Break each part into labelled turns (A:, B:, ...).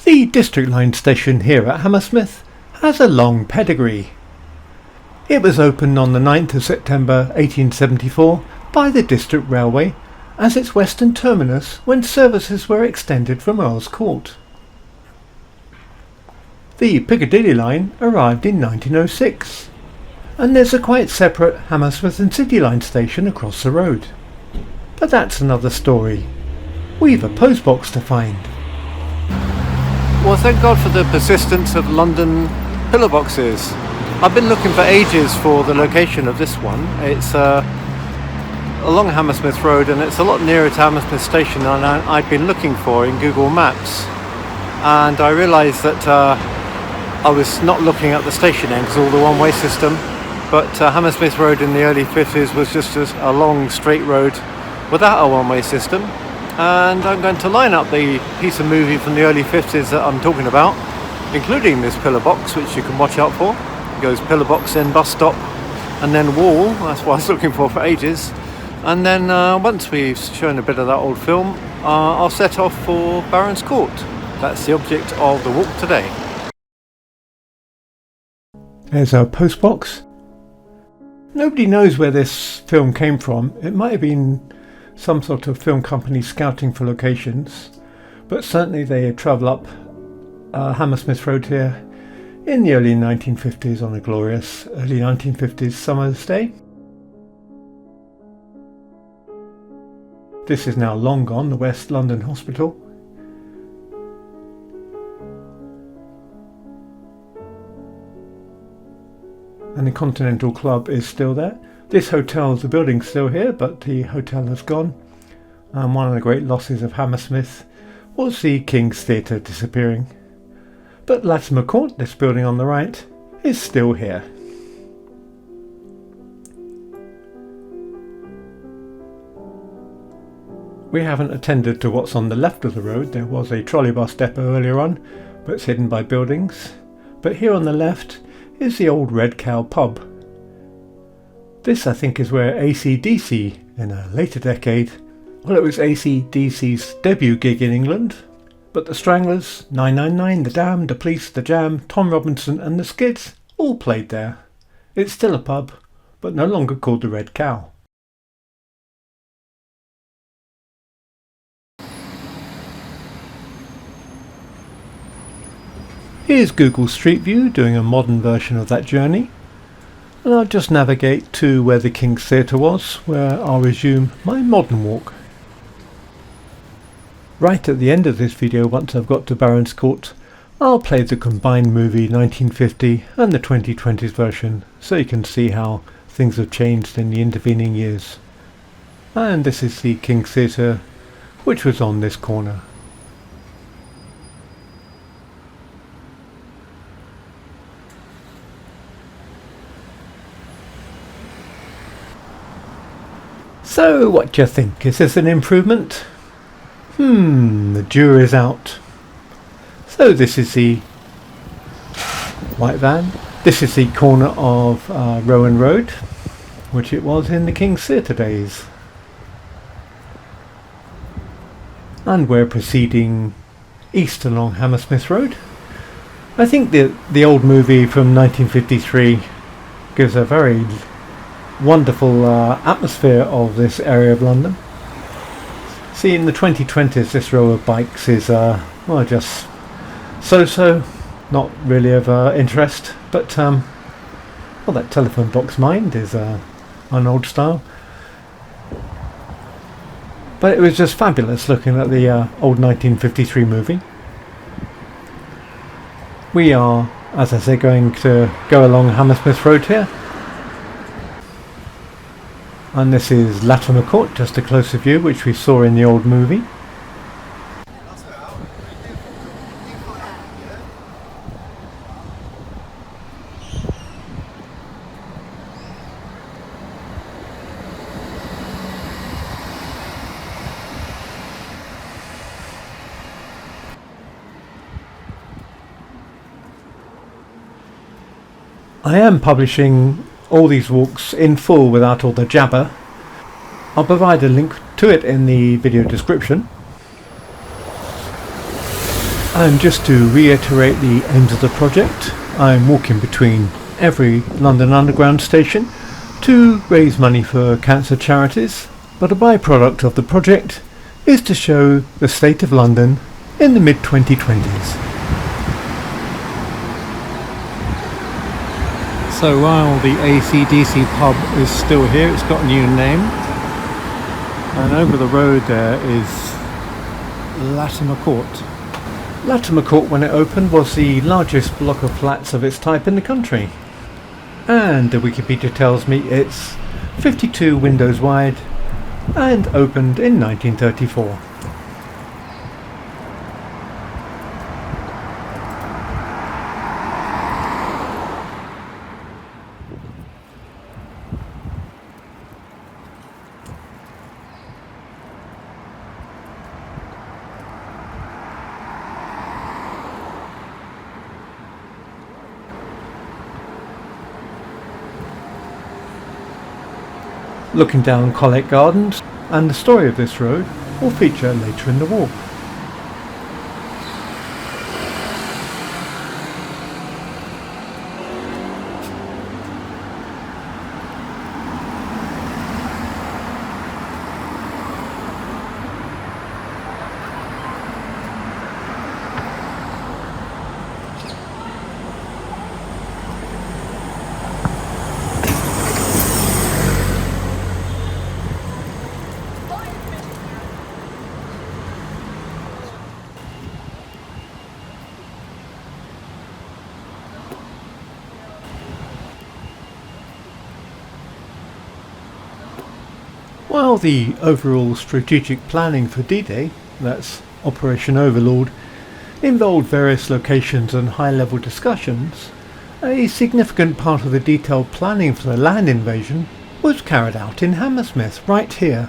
A: The District Line station here at Hammersmith has a long pedigree. It was opened on the 9th of September 1874 by the District Railway as its western terminus when services were extended from Earl's Court. The Piccadilly line arrived in 1906, and there's a quite separate Hammersmith and City Line station across the road. But that's another story. We've a postbox to find.
B: Well, thank God for the persistence of London pillar boxes. I've been looking for ages for the location of this one. It's along Hammersmith Road, and it's a lot nearer to Hammersmith Station than I'd been looking for in Google Maps. And I realised that I was not looking at the station end because all the one-way system. But Hammersmith Road in the early 50s was just a long straight road without a one-way system. And I'm going to line up the piece of movie from the early 50s that I'm talking about, including this pillar box, which you can watch out for. It goes pillar box, then bus stop, and then wall. That's what I was looking for ages. And then once we've shown a bit of that old film, I'll set off for Barons Court. That's the object of the walk today.
A: There's our postbox. Nobody knows where this film came from. It might have been some sort of film company scouting for locations, but certainly they travel up Hammersmith Road here in the early 1950s on a glorious early 1950s summer's day. This is now long gone, the West London Hospital. And the Continental Club is still there. This hotel, the building's still here, but the hotel has gone. And one of the great losses of Hammersmith was the King's Theatre disappearing. But Latymer Court, this building on the right, is still here. We haven't attended to what's on the left of the road. There was a trolleybus depot earlier on, but it's hidden by buildings. But here on the left is the old Red Cow pub. This, I think, is where AC/DC, in a later decade, well, it was AC/DC's debut gig in England, but the Stranglers, 999, The Damned, The Police, The Jam, Tom Robinson and The Skids all played there. It's still a pub, but no longer called the Red Cow. Here's Google Street View doing a modern version of that journey. And I'll just navigate to where the King's Theatre was, where I'll resume my modern walk. Right at the end of this video, once I've got to Barons Court, I'll play the combined movie 1950 and the 2020s version, so you can see how things have changed in the intervening years. And this is the King's Theatre, which was on this corner. So, what do you think? Is this an improvement? The jury's out. So this is the white van. This is the corner of Rowan Road, which it was in the King's Theatre days. And we're proceeding east along Hammersmith Road. I think the old movie from 1953 gives a very wonderful atmosphere of this area of London. See, in the 2020s this row of bikes is well, just so not really of interest, but well, that telephone box mind is an old style, but it was just fabulous looking at the old 1953 movie. We are, as I say, going to go along Hammersmith Road here. And this is Latymer Court, just a closer view, which we saw in the old movie. I am publishing all these walks in full without all the jabber. I'll provide a link to it in the video description. And just to reiterate the aims of the project, I'm walking between every London Underground station to raise money for cancer charities, but a byproduct of the project is to show the state of London in the mid-2020s. So while the AC/DC pub is still here, it's got a new name, and over the road there is Latymer Court. Latymer Court, when it opened, was the largest block of flats of its type in the country, and the Wikipedia tells me it's 52 windows wide and opened in 1934. Looking down Collect Gardens, and the story of this road will feature later in the walk. While the overall strategic planning for D-Day, that's Operation Overlord, involved various locations and high-level discussions, a significant part of the detailed planning for the land invasion was carried out in Hammersmith, right here.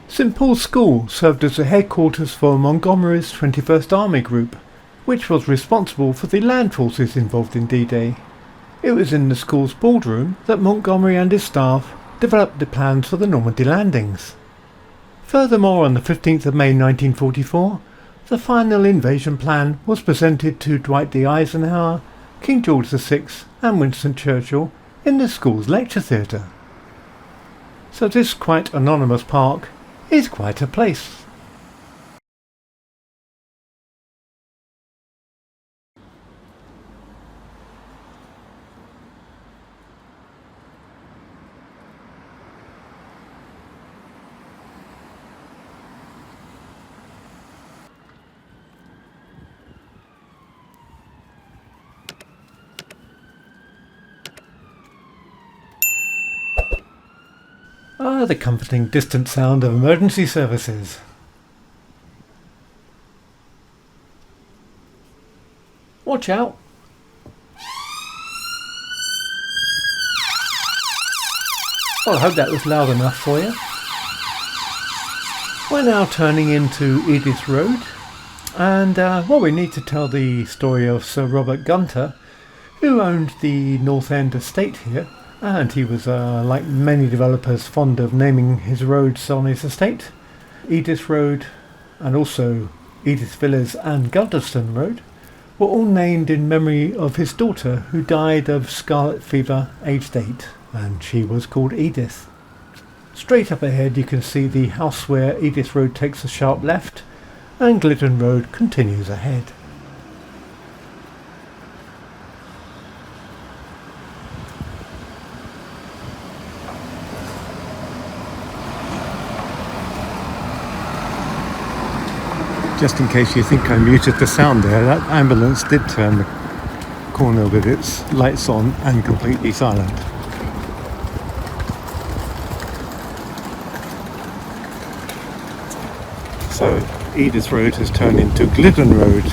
A: St Paul's School served as the headquarters for Montgomery's 21st Army Group, which was responsible for the land forces involved in D-Day. It was in the school's boardroom that Montgomery and his staff developed the plans for the Normandy landings. Furthermore, on the 15th of May 1944, the final invasion plan was presented to Dwight D. Eisenhower, King George VI and Winston Churchill in the school's lecture theatre. So this quite anonymous park is quite a place. The comforting distant sound of emergency services. Watch out! Well, I hope that was loud enough for you. We're now turning into Edith Road, and we need to tell the story of Sir Robert Gunter, who owned the North End estate here. And he was, like many developers, fond of naming his roads on his estate. Edith Road and also Edith Villas and Gunterston Road were all named in memory of his daughter, who died of scarlet fever aged 8, and she was called Edith. Straight up ahead you can see the house where Edith Road takes a sharp left and Glidden Road continues ahead. Just in case you think I muted the sound there, that ambulance did turn the corner with its lights on and completely silent. So Edith Road has turned into Glidden Road.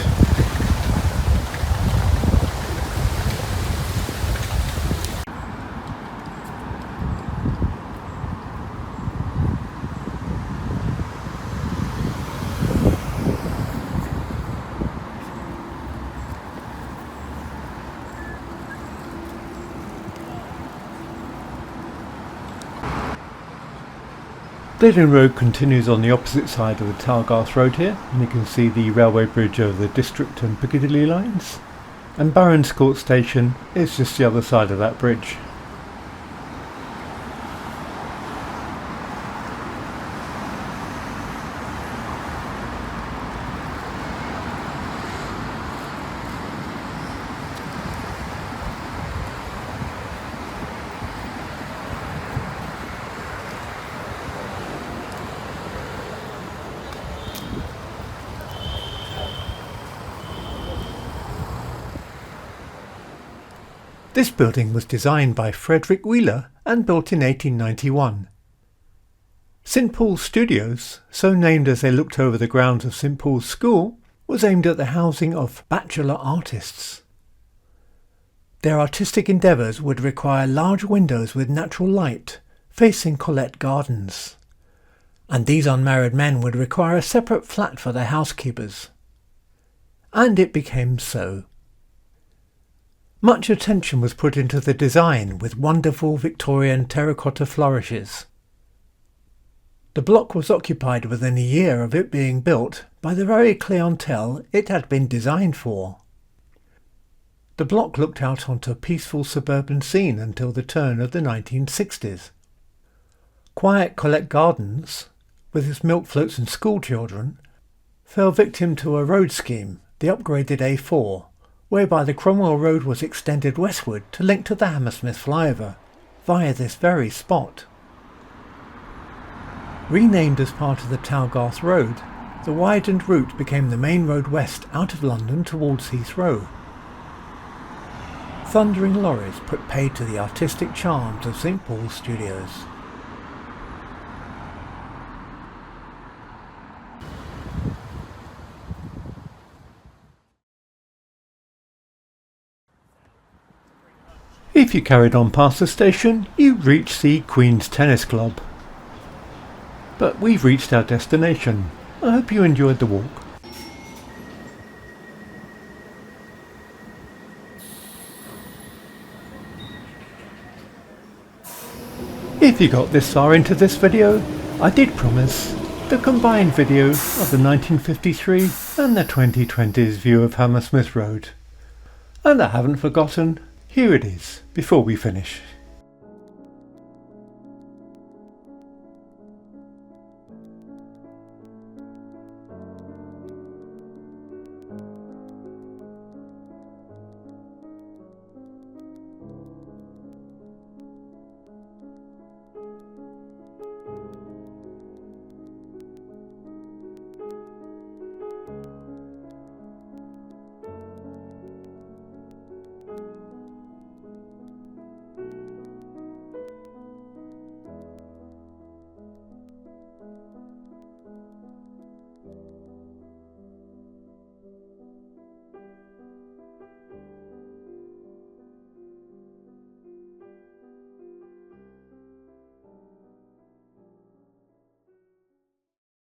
A: Edith Road continues on the opposite side of the Talgarth Road here, and you can see the railway bridge over the District and Piccadilly lines. And Barons Court Station is just the other side of that bridge. This building was designed by Frederick Wheeler and built in 1891. St Paul's Studios, so named as they looked over the grounds of St Paul's School, was aimed at the housing of bachelor artists. Their artistic endeavours would require large windows with natural light, facing Collette Gardens, and these unmarried men would require a separate flat for their housekeepers. And it became so. Much attention was put into the design with wonderful Victorian terracotta flourishes. The block was occupied within a year of it being built by the very clientele it had been designed for. The block looked out onto a peaceful suburban scene until the turn of the 1960s. Quiet Collette Gardens, with its milk floats and school children, fell victim to a road scheme, the upgraded A4, whereby the Cromwell Road was extended westward to link to the Hammersmith flyover, via this very spot. Renamed as part of the Talgarth Road, the widened route became the main road west out of London towards Heathrow. Thundering lorries put paid to the artistic charms of St Paul's Studios. If you carried on past the station, you'd reach the Queen's Tennis Club. But we've reached our destination. I hope you enjoyed the walk. If you got this far into this video, I did promise the combined video of the 1953 and the 2020's view of Hammersmith Road. And I haven't forgotten. Here it is, before we finish.